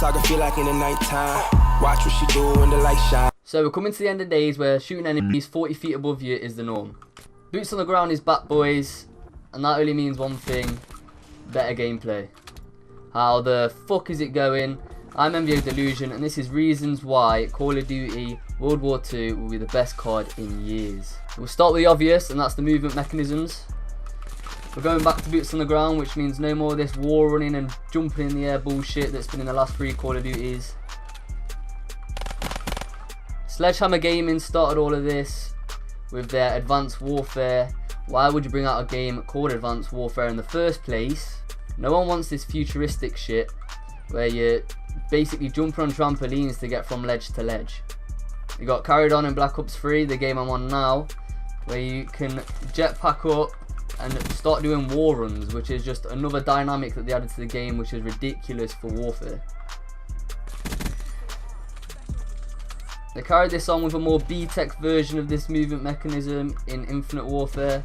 saga feel like in the nighttime. Watch what she do when the light shine. So we're coming to the end of days where shooting enemies 40 feet above you is the norm. Boots on the ground is back, boys, and that only means one thing: better gameplay. How the fuck is it going? I'm MVO Delusion, and this is reasons why Call of Duty World War II will be the best COD in years. We'll start with the obvious, and that's the movement mechanisms. We're going back to boots on the ground, which means no more of this wall running and jumping in the air bullshit that's been in the last 3 Call of Duties. Sledgehammer Gaming started all of this with their Advanced Warfare. Why would you bring out a game called Advanced Warfare in the first place? No one wants this futuristic shit where you basically jump on trampolines to get from ledge to ledge. You got carried on in Black Ops 3, the game I'm on now, where you can jetpack up and start doing war runs, which is just another dynamic that they added to the game, which is ridiculous for warfare. They carried this on with a more B-Tech version of this movement mechanism in Infinite Warfare,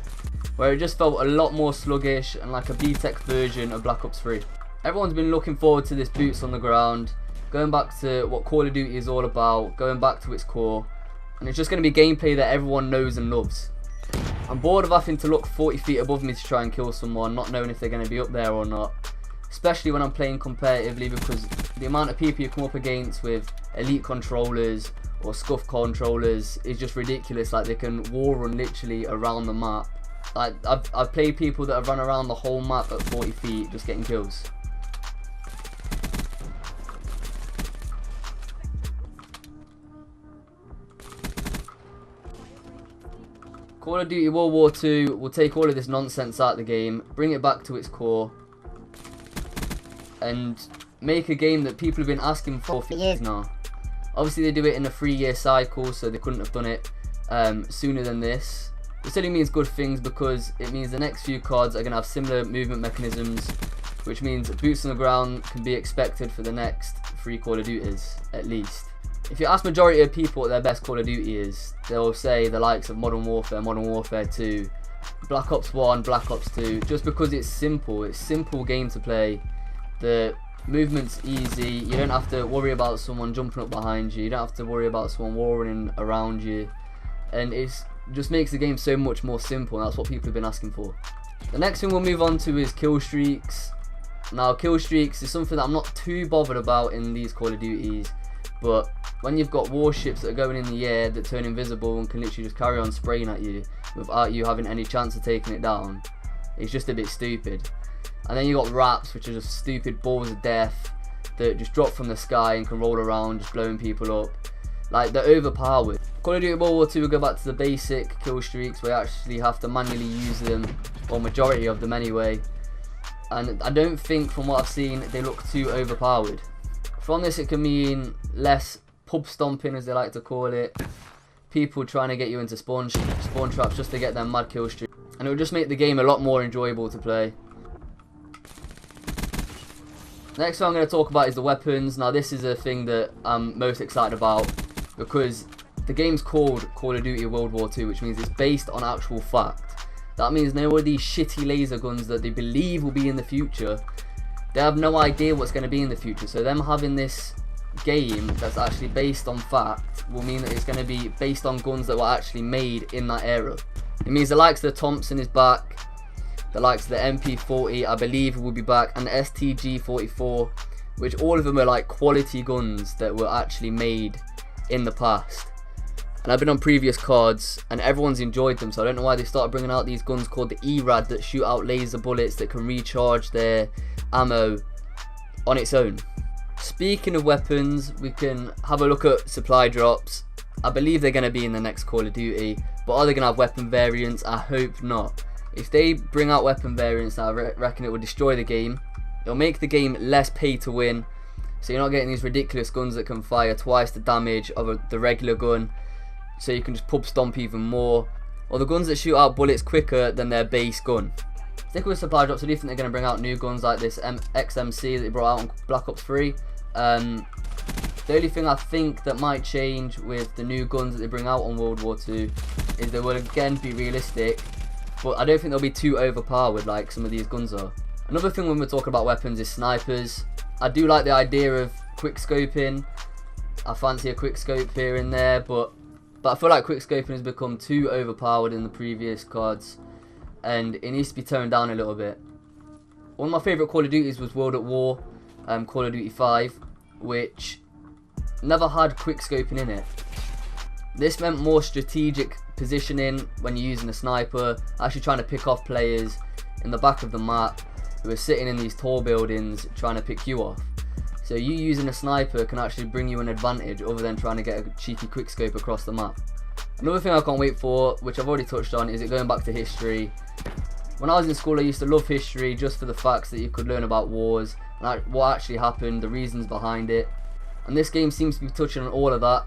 where it just felt a lot more sluggish and like a B-Tech version of Black Ops 3. Everyone's been looking forward to this boots on the ground, going back to what Call of Duty is all about, going back to its core, and it's just going to be gameplay that everyone knows and loves. I'm bored of having to look 40 feet above me to try and kill someone, not knowing if they're going to be up there or not, especially when I'm playing competitively, because the amount of people you come up against with elite controllers or scuff controllers is just ridiculous. Like, they can war run literally around the map. Like, I've played people that have run around the whole map at 40 feet just getting kills. Call of Duty World War II will take all of this nonsense out of the game, bring it back to its core, and make a game that people have been asking for years now. Obviously they do it in a 3-year cycle, so they couldn't have done it sooner than this. This only means good things, because it means the next few CODs are going to have similar movement mechanisms, which means boots on the ground can be expected for the next 3 Call of Duties, at least. If you ask majority of people what their best Call of Duty is, they'll say the likes of Modern Warfare 2, Black Ops 1, Black Ops 2, just because it's simple game to play. The movement's easy, you don't have to worry about someone jumping up behind you, you don't have to worry about someone warring around you, and it just makes the game so much more simple, and that's what people have been asking for. The next thing we'll move on to is kill streaks. Now, kill streaks is something that I'm not too bothered about in these Call of Duties, but when you've got warships that are going in the air that turn invisible and can literally just carry on spraying at you without you having any chance of taking it down, it's just a bit stupid. And then you got RAPs, which are just stupid balls of death that just drop from the sky and can roll around just blowing people up. Like, they're overpowered. Call of Duty World War II will go back to the basic kill streaks where you actually have to manually use them, or majority of them anyway. And I don't think, from what I've seen, they look too overpowered. From this it can mean less pub stomping, as they like to call it. People trying to get you into spawn traps just to get them mad kill streaks. And it will just make the game a lot more enjoyable to play. Next thing I'm going to talk about is the weapons. Now, this is a thing that I'm most excited about, because the game's called Call of Duty World War II, which means it's based on actual fact. That means no of these shitty laser guns that they believe will be in the future, they have no idea what's going to be in the future. So them having this game that's actually based on fact will mean that it's going to be based on guns that were actually made in that era. It means the likes of the Thompson is back, the likes of the MP40 I believe will be back, and the STG-44, which all of them are like quality guns that were actually made in the past. And I've been on previous CODs and everyone's enjoyed them, so I don't know why they started bringing out these guns called the ERAD that shoot out laser bullets that can recharge their ammo on its own. Speaking of weapons, we can have a look at supply drops. I believe they're going to be in the next Call of Duty, but are they going to have weapon variants? I hope not. If they bring out weapon variants, I reckon it will destroy the game. It'll make the game less pay to win, so you're not getting these ridiculous guns that can fire twice the damage of the regular gun, so you can just pub stomp even more, or the guns that shoot out bullets quicker than their base gun. Stick with supply drops. I do think they're going to bring out new guns like this XMC that they brought out on Black Ops 3. The only thing I think that might change with the new guns that they bring out on World War II is they will again be realistic, but I don't think they'll be too overpowered like some of these guns are. Another thing when we're talking about weapons is snipers. I do like the idea of quick scoping. I fancy a quick scope here and there, but I feel like quick scoping has become too overpowered in the previous CODs, and it needs to be toned down a little bit. One of my favourite Call of Duties was World at War, Call of Duty 5, which never had quick scoping in it. This meant more strategic positioning when you're using a sniper, actually trying to pick off players in the back of the map who are sitting in these tall buildings trying to pick you off. So you using a sniper can actually bring you an advantage other than trying to get a cheeky quickscope across the map. Another thing I can't wait for, which I've already touched on, is it going back to history. When I was in school I used to love history just for the facts that you could learn about wars, and what actually happened, the reasons behind it. And this game seems to be touching on all of that.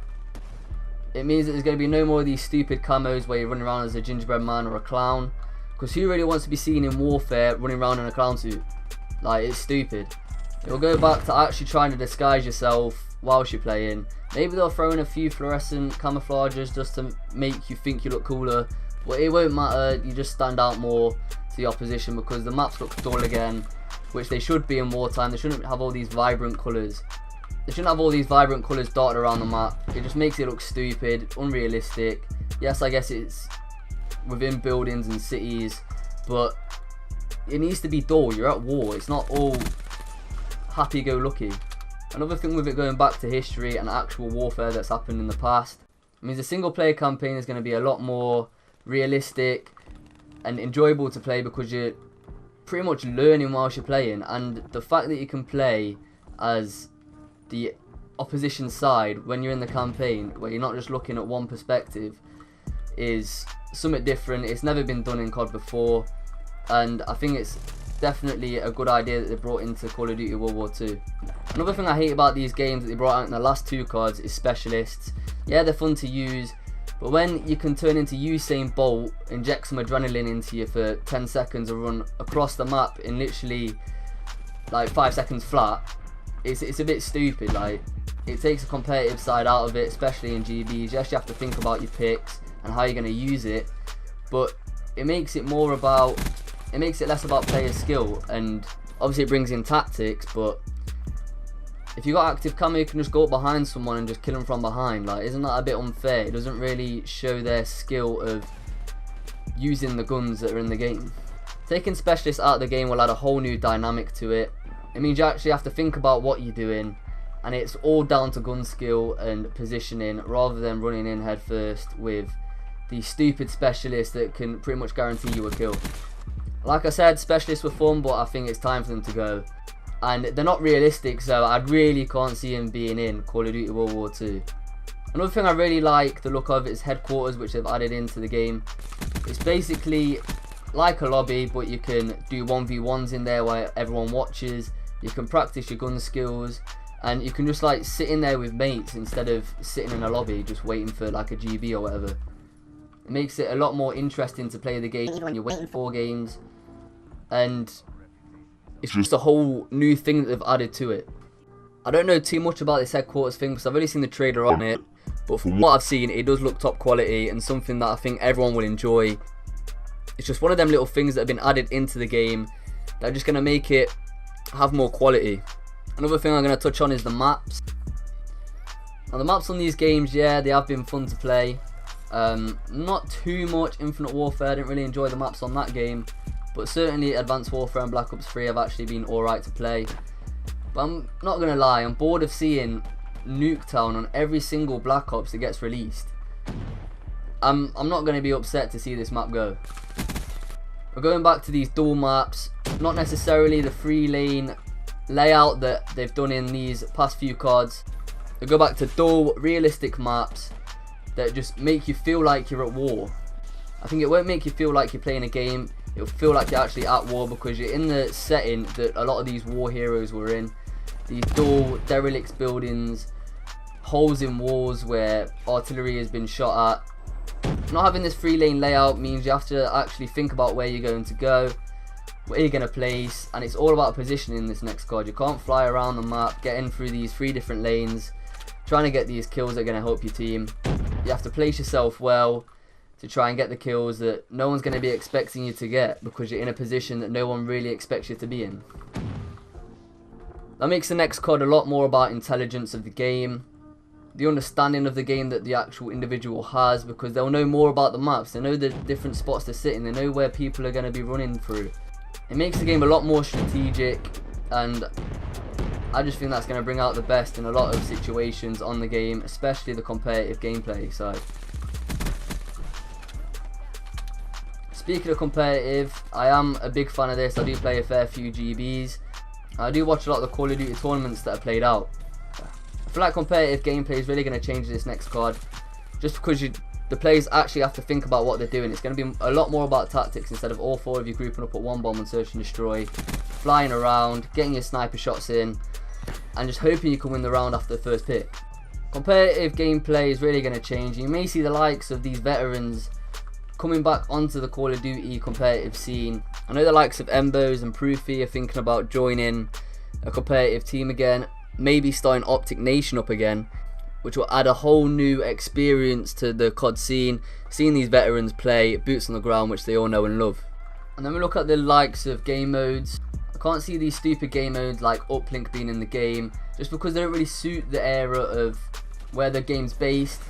It means that there's going to be no more of these stupid camos where you're running around as a gingerbread man or a clown. Because who really wants to be seen in warfare running around in a clown suit? Like, it's stupid. It'll go back to actually trying to disguise yourself whilst you're playing. Maybe they'll throw in a few fluorescent camouflages just to make you think you look cooler. But it won't matter, you just stand out more to the opposition because the maps look dull again, which they should be in wartime. They shouldn't have all these vibrant colours. They shouldn't have all these vibrant colours dotted around the map. It just makes it look stupid, unrealistic. Yes, I guess it's within buildings and cities, but it needs to be dull. You're at war. It's not all happy-go-lucky. Another thing with it going back to history and actual warfare that's happened in the past, it means the single-player campaign is going to be a lot more realistic and enjoyable to play because you're pretty much learning whilst you're playing, and the fact that you can play as the opposition side when you're in the campaign, where you're not just looking at one perspective, is something different. It's never been done in COD before, and I think it's definitely a good idea that they brought into Call of Duty World War II. Another thing I hate about these games that they brought out in the last two CODs is specialists. Yeah, they're fun to use, but when you can turn into Usain Bolt, inject some adrenaline into you for 10 seconds and run across the map in literally like 5 seconds flat, it's a bit stupid. Like, it takes a competitive side out of it, especially in GBs. Yes, you have to think about your picks and how you're going to use it, but it makes it less about player skill, and obviously it brings in tactics, but if you got active camo you can just go up behind someone and just kill them from behind. Like, isn't that a bit unfair? It doesn't really show their skill of using the guns that are in the game. Taking specialists out of the game will add a whole new dynamic to it. It means you actually have to think about what you're doing, and it's all down to gun skill and positioning rather than running in head first with these stupid specialists that can pretty much guarantee you a kill. Like I said, specialists were fun, but I think it's time for them to go. And they're not realistic, so I really can't see them being in Call of Duty World War II. Another thing I really like the look of is headquarters, which they've added into the game. It's basically like a lobby, but you can do 1v1s in there where everyone watches. You can practice your gun skills, and you can just like sit in there with mates instead of sitting in a lobby just waiting for like a GB or whatever. It makes it a lot more interesting to play the game when you're waiting for games, and it's just a whole new thing that they've added to it. I don't know too much about this headquarters thing because I've only seen the trailer on it, but from what I've seen it does look top quality and something that I think everyone will enjoy. It's just one of them little things that have been added into the game that are just going to make it have more quality. Another thing I'm going to touch on is the maps. Now the maps on these games, yeah, they have been fun to play. Not too much Infinite Warfare, I didn't really enjoy the maps on that game, but certainly Advanced Warfare and Black Ops 3 have actually been alright to play. But I'm not going to lie, I'm bored of seeing Nuketown on every single Black Ops that gets released. I'm not going to be upset to see this map go. We're going back to these dual maps, not necessarily the 3-lane layout that they've done in these past few CODs. They go back to dual, realistic maps that just make you feel like you're at war. I think it won't make you feel like you're playing a game, it'll feel like you're actually at war because you're in the setting that a lot of these war heroes were in. These dual derelict buildings, holes in walls where artillery has been shot at. Not having this 3-lane layout means you have to actually think about where you're going to go, where you're going to place, and it's all about positioning in this next COD. You can't fly around the map, getting through these 3 different lanes, trying to get these kills that are going to help your team. You have to place yourself well to try and get the kills that no one's going to be expecting you to get because you're in a position that no one really expects you to be in. That makes the next COD a lot more about intelligence of the game, the understanding of the game that the actual individual has, because they'll know more about the maps, they know the different spots to sit in, they know where people are going to be running through. It makes the game a lot more strategic, and I just think that's going to bring out the best in a lot of situations on the game, especially the competitive gameplay side. Speaking of competitive, I am a big fan of this. I do play a fair few GBs. I do watch a lot of the Call of Duty tournaments that are played out. I feel like competitive gameplay is really going to change this next COD, just because the players actually have to think about what they're doing. It's going to be a lot more about tactics instead of all four of you grouping up at one bomb and search and destroy, flying around, getting your sniper shots in, and just hoping you can win the round after the first pick. Competitive gameplay is really going to change. You may see the likes of these veterans coming back onto the Call of Duty competitive scene. I know the likes of Embos and Proofy are thinking about joining a competitive team again, maybe starting Optic Nation up again, which will add a whole new experience to the COD scene, seeing these veterans play boots on the ground, which they all know and love. And then we look at the likes of game modes. I can't see these stupid game modes like Uplink being in the game, just because they don't really suit the era of where the game's based.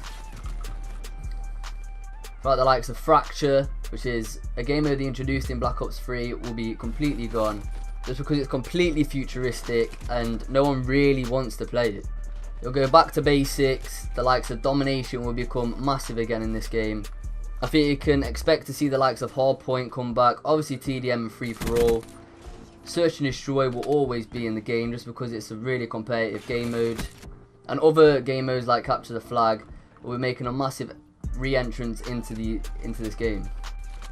Like the likes of Fracture, which is a game mode they introduced in Black Ops 3, will be completely gone, just because it's completely futuristic and no one really wants to play it. You'll go back to basics. The likes of Domination will become massive again in this game. I think you can expect to see the likes of Hardpoint come back, obviously TDM and Free For All. Search and Destroy will always be in the game just because it's a really competitive game mode. And other game modes like Capture the Flag will be making a massive re-entrance into this game.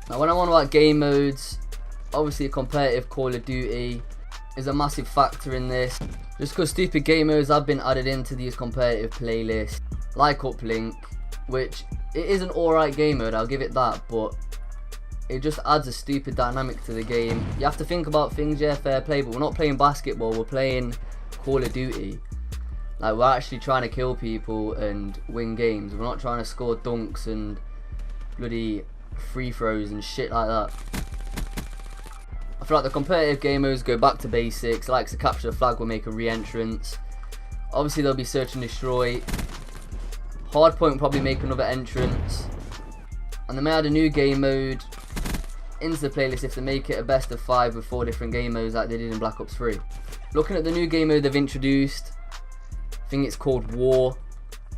Now when I'm on about game modes, obviously a competitive Call of Duty is a massive factor in this, just because stupid game modes have been added into these competitive playlists, like Uplink, which it is an alright game mode, I'll give it that, but it just adds a stupid dynamic to the game. You have to think about things, yeah, fair play, but we're not playing basketball, we're playing Call of Duty. Like, we're actually trying to kill people and win games. We're not trying to score dunks and bloody free throws and shit like that. I feel like the competitive game modes go back to basics. Like the Capture the Flag will make a re-entrance. Obviously there'll be Search and Destroy. Hardpoint will probably make another entrance. And they may add a new game mode into the playlist if they make it a best of 5 with 4 different game modes like they did in Black Ops 3. Looking at the new game mode they've introduced, I think it's called War.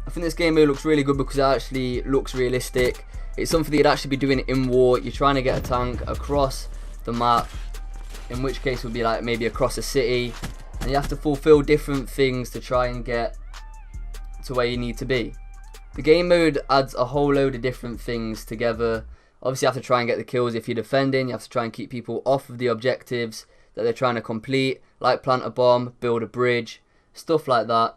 I think this game mode looks really good because it actually looks realistic. It's something that you'd actually be doing in War. You're trying to get a tank across the map, in which case would be like maybe across a city, and you have to fulfill different things to try and get to where you need to be. The game mode adds a whole load of different things together. Obviously you have to try and get the kills if you're defending. You have to try and keep people off of the objectives that they're trying to complete, like plant a bomb, build a bridge, stuff like that.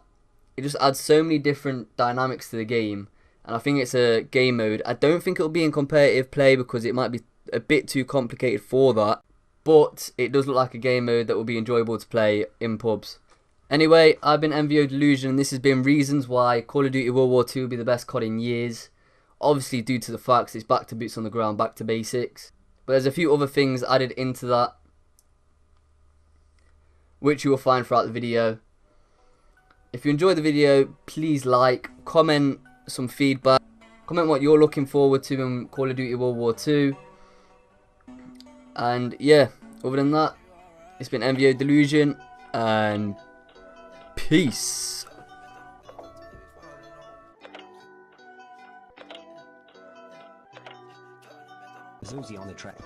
It just adds so many different dynamics to the game, and I think it's a game mode. I don't think it'll be in competitive play because it might be a bit too complicated for that, but it does look like a game mode that will be enjoyable to play in pubs. Anyway, I've been MVO Delusion, and this has been reasons why Call of Duty World War II will be the best COD in years. Obviously due to the facts, it's back to boots on the ground, back to basics. But there's a few other things added into that, which you will find throughout the video. If you enjoyed the video, please like, comment some feedback, comment what you're looking forward to in Call of Duty World War II. And yeah, other than that, it's been MVO Delusion, and peace. Zuzi on the track.